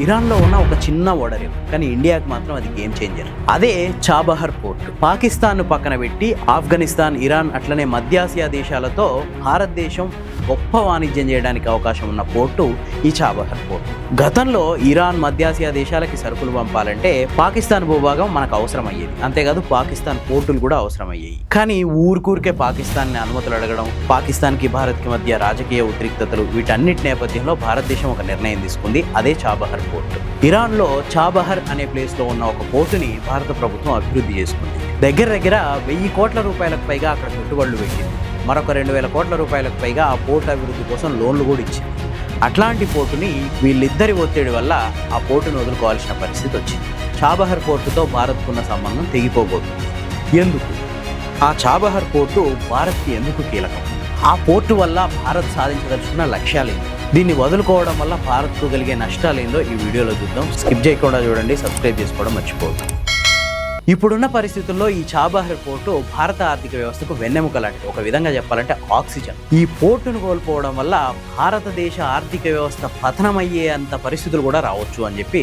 ఇరాన్లో ఉన్న ఒక చిన్న ఓడరేవు, కానీ ఇండియాకి మాత్రం అది గేమ్ చేంజర్. అదే చాబహర్ పోర్ట్. పాకిస్తాన్ను పక్కన పెట్టి ఆఫ్ఘనిస్తాన్, ఇరాన్ అట్లనే మధ్యాసియా దేశాలతో భారతదేశం గొప్ప వాణిజ్యం చేయడానికి అవకాశం ఉన్న పోర్టు ఈ చాబహర్ పోర్టు. గతంలో ఇరాన్, మధ్యాసియా దేశాలకి సరుకులు పంపాలంటే పాకిస్తాన్ భూభాగం మనకు అవసరం అయ్యేది. అంతేకాదు పాకిస్తాన్ పోర్టులు కూడా అవసరం అయ్యాయి. కానీ ఊరికూరికే పాకిస్తాన్ని అనుమతులు అడగడం, పాకిస్తాన్కి భారత్కి మధ్య రాజకీయ ఉద్రిక్తతలు, వీటన్నిటి నేపథ్యంలో భారతదేశం ఒక నిర్ణయం తీసుకుంది. అదే చాబహర్ పోర్టు. ఇరాన్లో చాబహర్ అనే ప్లేస్లో ఉన్న ఒక పోర్టుని భారత ప్రభుత్వం అభివృద్ధి చేసుకుంది. దగ్గర 1000 కోట్ల రూపాయలకు పైగా అక్కడ పెట్టుబడులు పెట్టింది. మరొక 2000 కోట్ల రూపాయలకు పైగా ఆ పోర్టు అభివృద్ధి కోసం లోన్లు కూడా ఇచ్చింది. అట్లాంటి పోర్టుని వీళ్ళిద్దరి ఒత్తిడి వల్ల ఆ పోర్టును వదులుకోవాల్సిన పరిస్థితి వచ్చింది. చాబహర్ పోర్టుతో భారత్కున్న సంబంధం తెగిపోబోతుంది. ఎందుకు? ఆ చాబహర్ పోర్టు భారత్కి ఎందుకు కీలకం? ఆ పోర్టు వల్ల భారత్ సాధించదలుచుకున్న లక్ష్యాలేంటి? దీన్ని వదులుకోవడం వల్ల భారత్కు కలిగే నష్టాలేందో ఈ వీడియోలో చూద్దాం. స్కిప్ చేయకుండా చూడండి, సబ్స్క్రైబ్ చేసుకోవడం మర్చిపోవద్దు. ఇప్పుడున్న పరిస్థితుల్లో ఈ చాబహర్ పోర్టు భారత ఆర్థిక వ్యవస్థకు వెన్నెముక లాంటిది. ఒక విధంగా చెప్పాలంటే ఆక్సిజన్. ఈ పోర్టును కోల్పోవడం వల్ల భారతదేశ ఆర్థిక వ్యవస్థ పతనమయ్యే అంత పరిస్థితులు కూడా రావచ్చు అని చెప్పి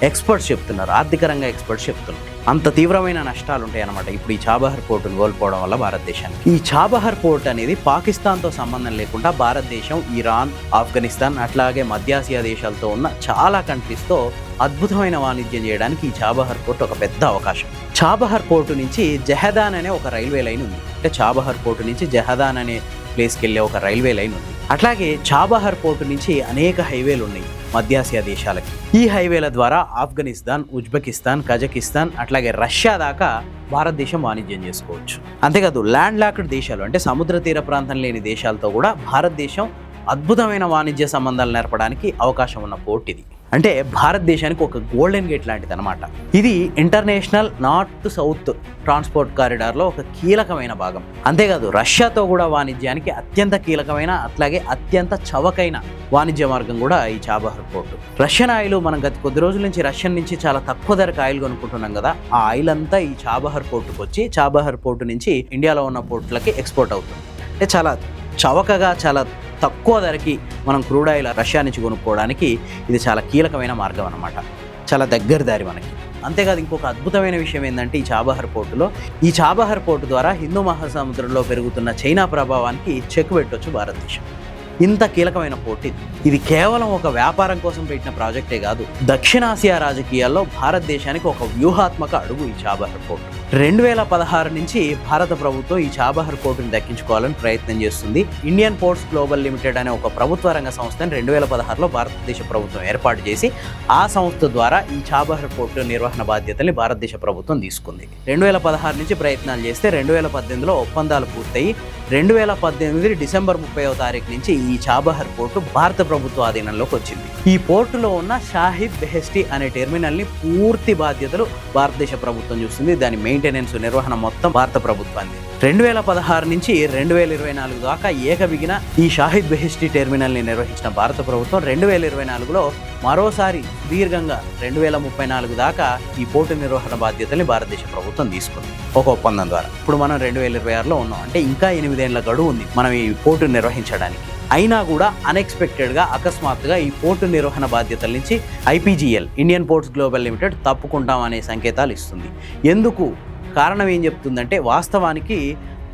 ఎక్స్పర్ట్స్ చెప్తున్నారు. ఆర్థిక రంగ ఎక్స్పర్ట్స్ చెప్తున్నారు. అంత తీవ్రమైన నష్టాలు ఉంటాయన్నమాట ఇప్పుడు ఈ చాబహర్ పోర్టును కోల్పోవడం వల్ల భారతదేశానికి. ఈ చాబహర్ పోర్ట్ అనేది పాకిస్తాన్తో సంబంధం లేకుండా భారతదేశం, ఇరాన్, ఆఫ్ఘనిస్తాన్ అట్లాగే మధ్యాసియా దేశాలతో ఉన్న చాలా కంట్రీస్తో అద్భుతమైన వాణిజ్యం చేయడానికి ఈ చాబహర్ పోర్ట్ ఒక పెద్ద అవకాశం. చాబహర్ పోర్టు నుంచి జహదాన్ అనే ఒక రైల్వే లైన్ ఉంది. అంటే చాబహర్ పోర్టు నుంచి జహదాన్ అనే ప్లేస్కి వెళ్ళే ఒక రైల్వే లైన్ ఉంది. అట్లాగే చాబహర్ పోర్టు నుంచి అనేక హైవేలు ఉన్నాయి మధ్యాసియా దేశాలకి. ఈ హైవేల ద్వారా ఆఫ్ఘనిస్తాన్, ఉజ్బెకిస్తాన్, కజకిస్తాన్ అట్లాగే రష్యా దాకా భారతదేశం వాణిజ్యం చేసుకోవచ్చు. అంతేకాదు ల్యాండ్ లాక్డ్ దేశాలు అంటే సముద్ర తీర ప్రాంతం లేని దేశాలతో కూడా భారతదేశం అద్భుతమైన వాణిజ్య సంబంధాలు నేర్పడానికి అవకాశం ఉన్న పోర్ట్ ఇది. అంటే భారతదేశానికి ఒక గోల్డెన్ గేట్ లాంటిది అనమాట. ఇది ఇంటర్నేషనల్ నార్త్ సౌత్ ట్రాన్స్పోర్ట్ కారిడార్లో ఒక కీలకమైన భాగం. అంతేకాదు రష్యాతో కూడా వాణిజ్యానికి అత్యంత కీలకమైన అట్లాగే అత్యంత చవకైన వాణిజ్య మార్గం కూడా ఈ చాబహర్ పోర్టు. రష్యన్ ఆయిల్ మనం గత కొద్ది రోజుల నుంచి రష్యన్ నుంచి చాలా తక్కువ ధరకు ఆయిల్ కొనుక్కుంటున్నాం కదా, ఆ ఆయిల్ అంతా ఈ చాబహర్ పోర్టుకు వచ్చి చాబహర్ పోర్టు నుంచి ఇండియాలో ఉన్న పోర్టులకి ఎక్స్పోర్ట్ అవుతుంది. అంటే చాలా చవకగా, చాలా తక్కువ ధరకి మనం క్రూడ్ ఆయిల్ రష్యా నుంచి కొనుక్కోవడానికి ఇది చాలా కీలకమైన మార్గం అన్నమాట. చాలా దగ్గర దారి మనకి. అంతేకాదు ఇంకొక అద్భుతమైన విషయం ఏంటంటే ఈ చాబహర్ పోర్టు ద్వారా హిందూ మహాసముద్రంలో పెరుగుతున్న చైనా ప్రభావానికి చెక్ పెట్టొచ్చు భారతదేశం. ఇంత కీలకమైన పోర్టు ఇది కేవలం ఒక వ్యాపారం కోసం పెట్టిన ప్రాజెక్టే కాదు, దక్షిణాసియా రాజకీయాల్లో భారతదేశానికి ఒక వ్యూహాత్మక అడుగు ఈ చాబహర్ పోర్టు. 2016 నుంచి భారత ప్రభుత్వం ఈ చాబహర్ పోర్టుని దక్కించుకోవాలని ప్రయత్నం చేస్తుంది. ఇండియన్ పోర్ట్స్ గ్లోబల్ లిమిటెడ్ అనే ఒక ప్రభుత్వ రంగ సంస్థని 2016లో భారతదేశ ప్రభుత్వం ఏర్పాటు చేసి ఆ సంస్థ ద్వారా ఈ చాబహర్ పోర్టు నిర్వహణ బాధ్యతల్ని భారతదేశ ప్రభుత్వం తీసుకుంది. 2016 నుంచి ప్రయత్నాలు చేస్తే 2018లో ఒప్పందాలు పూర్తయి 2018 డిసెంబర్ 30వ తారీఖు నుంచి ఈ చాబహర్ పోర్టు భారత ప్రభుత్వ ఆధీనంలోకి వచ్చింది. ఈ పోర్టులో ఉన్న షాహిద్ బెహెస్టి అనే టెర్మినల్ని పూర్తి బాధ్యతలు భారతదేశ ప్రభుత్వం చూస్తుంది. దాని మెయింటెనెన్స్, నిర్వహణ మొత్తం భారత ప్రభుత్వాన్ని. 2016 నుంచి 2024 దాకా ఏకబిగిన ఈ షాహిద్ బెహెస్టి టెర్మినల్ని నిర్వహించిన భారత ప్రభుత్వం 2024లో మరోసారి దీర్ఘంగా 2034 దాకా ఈ పోర్టు నిర్వహణ బాధ్యతల్ని భారతదేశ ప్రభుత్వం తీసుకుంది ఒక ఒప్పందం ద్వారా. ఇప్పుడు మనం 2026లో ఉన్నాం. అంటే ఇంకా 8 ఏళ్ల గడువు ఉంది మనం ఈ పోర్టు నిర్వహించడానికి. అయినా కూడా అన్ఎక్స్పెక్టెడ్గా అకస్మాత్తుగా ఈ పోర్టు నిర్వహణ బాధ్యతల నుంచి ఐపీజీఎల్, ఇండియన్ పోర్ట్స్ గ్లోబల్ లిమిటెడ్ తప్పుకుంటాం అనే సంకేతాలు ఇస్తుంది. ఎందుకు? కారణం ఏం చెప్తుందంటే వాస్తవానికి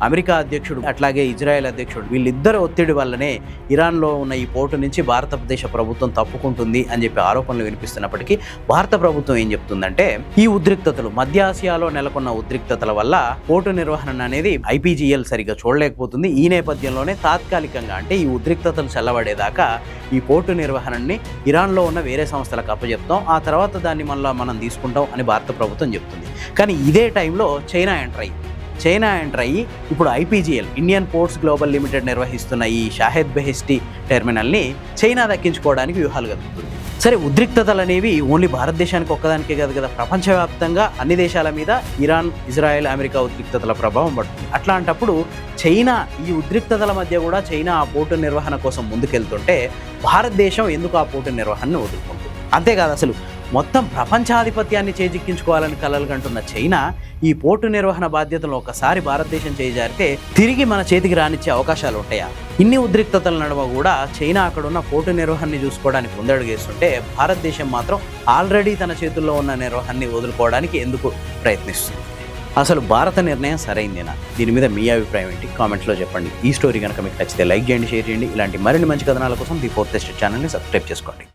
అమెరికా అధ్యక్షుడు అట్లాగే ఇజ్రాయెల్ అధ్యక్షుడు వీళ్ళిద్దరు ఒత్తిడి వల్లనే ఇరాన్లో ఉన్న ఈ పోర్టు నుంచి భారతదేశ ప్రభుత్వం తప్పుకుంటుంది అని చెప్పి ఆరోపణలు వినిపిస్తున్నప్పటికీ భారత ప్రభుత్వం ఏం చెప్తుందంటే ఈ ఉద్రిక్తతలు, మధ్య ఆసియాలో నెలకొన్న ఉద్రిక్తతల వల్ల పోర్టు నిర్వహణ అనేది ఐపీజీఎల్ సరిగ్గా చూడలేకపోతుంది. ఈ నేపథ్యంలోనే తాత్కాలికంగా అంటే ఈ ఉద్రిక్తతలు చల్లబడేదాకా ఈ పోర్టు నిర్వహణని ఇరాన్లో ఉన్న వేరే సంస్థలకు అప్పచెప్తాం, ఆ తర్వాత దాన్ని మళ్ళీ మనం తీసుకుంటాం అని భారత ప్రభుత్వం చెప్తుంది. కానీ ఇదే టైంలో చైనా ఎంటర్ అయ్యి ఇప్పుడు ఐపీజీఎల్, ఇండియన్ పోర్ట్స్ గ్లోబల్ లిమిటెడ్ నిర్వహిస్తున్న ఈ షాహిద్ బెహెస్టి టెర్మినల్ని చైనా దక్కించుకోవడానికి వ్యూహాలు కలుపుతుంది. సరే, ఉద్రిక్తతలు అనేవి ఓన్లీ భారతదేశానికి ఒక్కదానికే కాదు కదా, ప్రపంచవ్యాప్తంగా అన్ని దేశాల మీద ఇరాన్, ఇజ్రాయెల్, అమెరికా ఉద్రిక్తతల ప్రభావం పడుతుంది. అట్లాంటప్పుడు చైనా ఈ ఉద్రిక్తతల మధ్య కూడా చైనా ఆ పోర్టు నిర్వహణ కోసం ముందుకెళ్తుంటే భారతదేశం ఎందుకు ఆ పోర్టు నిర్వహణను వదులుకుంటుంది? అంతేకాదు, అసలు మొత్తం ప్రపంచాధిపత్యాన్ని చేజిక్కించుకోవాలని కలలు కంటున్న చైనా ఈ పోర్టు నిర్వహణ బాధ్యతలు ఒకసారి భారతదేశం చేజారితే తిరిగి మన చేతికి రానిచ్చే అవకాశాలు ఉంటాయా? ఇన్ని ఉద్రిక్తతల నడుమ కూడా చైనా అక్కడున్న పోర్టు నిర్వహణని చూసుకోవడానికి ముందడుగేస్తుంటే భారతదేశం మాత్రం ఆల్రెడీ తన చేతుల్లో ఉన్న నిర్వహణని వదులుకోవడానికి ఎందుకు ప్రయత్నిస్తుంది? అసలు భారత నిర్ణయం సరైందేనా? దీని మీద మీ అభిప్రాయం ఏంటి? కామెంట్స్లో చెప్పండి. ఈ స్టోరీ కనుక మీకు నచ్చితే లైక్ చేయండి, షేర్ చేయండి. ఇలాంటి మరిన్ని మంచి కథనాల కోసం ది ఫోర్త్ ఎస్టేట్ ఛానల్ని సబ్స్క్రైబ్ చేసుకోండి.